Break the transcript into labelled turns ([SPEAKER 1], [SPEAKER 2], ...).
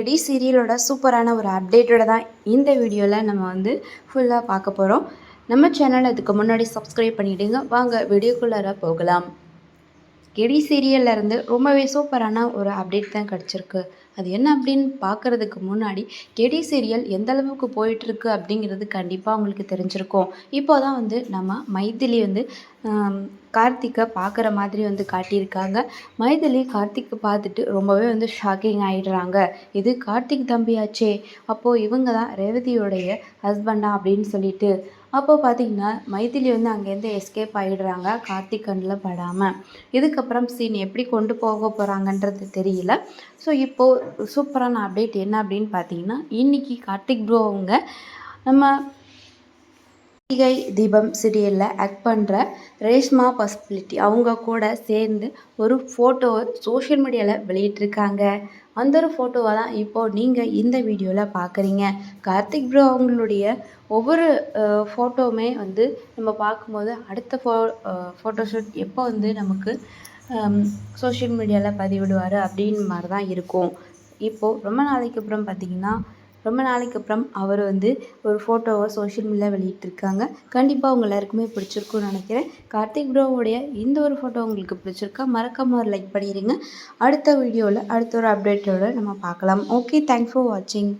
[SPEAKER 1] Ready சீரியலோட சூப்பரான ஒரு அப்டேட்டோட தான் இந்த வீடியோவில் நம்ம வந்து ஃபுல்லாக பார்க்க போகிறோம். நம்ம சேனல் அதுக்கு முன்னாடி சப்ஸ்கிரைப் பண்ணிவிடுங்க. வாங்க வீடியோக்குள்ளார போகலாம். கெடி சீரியல்லேருந்து ரொம்பவே சூப்பரான ஒரு அப்டேட் தான் கிடச்சிருக்கு. அது என்ன அப்படின்னு பார்க்குறதுக்கு முன்னாடி கெடி சீரியல் எந்த அளவுக்கு போயிட்டுருக்கு அப்படிங்கிறது கண்டிப்பாக உங்களுக்கு தெரிஞ்சிருக்கும். இப்போ தான் வந்து நம்ம மைதிலி வந்து கார்த்திக்கை பார்க்குற மாதிரி வந்து காட்டியிருக்காங்க. மைதிலி கார்த்திக்கை பார்த்துட்டு ரொம்பவே வந்து ஷாக்கிங் ஆகிடுறாங்க. இது கார்த்திக் தம்பியாச்சே, அப்போது இவங்க தான் ரேவதியோடைய ஹஸ்பண்டா அப்படின்னு சொல்லிட்டு. அப்போது பார்த்திங்கன்னா மைதிலி வந்து அங்கேருந்து எஸ்கேப் ஆகிடுறாங்க கார்த்திக் கண்ணில் படாமல். இதுக்கப்புறம் சீன் எப்படி கொண்டு போக போகிறாங்கன்றது தெரியல. ஸோ இப்போது சூப்பரான அப்டேட் என்ன அப்படின்னு பார்த்தீங்கன்னா, இன்றைக்கி கார்த்திக் ப்ரோ அவங்க நம்ம கார்த்திகை தீபம் சீரியலில் ஆக்ட் பண்ணுற ரேஷ்மா பாசிபிலிட்டி அவங்க கூட சேர்ந்து ஒரு ஃபோட்டோவை சோஷியல் மீடியாவில் வெளியிட்டிருக்காங்க. அந்த ஒரு ஃபோட்டோவை தான் இப்போது நீங்கள் இந்த வீடியோவில் பார்க்குறீங்க. கார்த்திக் ப்ரோ அவங்களுடைய ஒவ்வொரு ஃபோட்டோவுமே வந்து நம்ம பார்க்கும்போது அடுத்த ஃபோட்டோஷூட் எப்போ வந்து நமக்கு சோஷியல் மீடியாவில் பதிவிடுவார் அப்படின்னு மாதிரி தான் இருக்கும். இப்போது ரொம்ப நாளைக்கு அப்புறம் அவர் வந்து ஒரு ஃபோட்டோவை சோஷியல் மீடியாவில் வெளியிட்டிருக்காங்க. கண்டிப்பாக உங்கள் எல்லாருக்குமே பிடிச்சிருக்குன்னு நினைக்கிறேன். கார்த்திக் ப்ரோவுடைய இந்த ஒரு ஃபோட்டோ உங்களுக்கு பிடிச்சிருக்கா? மறக்காமல் ஒரு லைக் பண்ணிடுங்க. அடுத்த வீடியோவில் அடுத்த ஒரு அப்டேட்டோடு நம்ம பார்க்கலாம். ஓகே, தேங்க்ஸ் ஃபார் வாட்சிங்.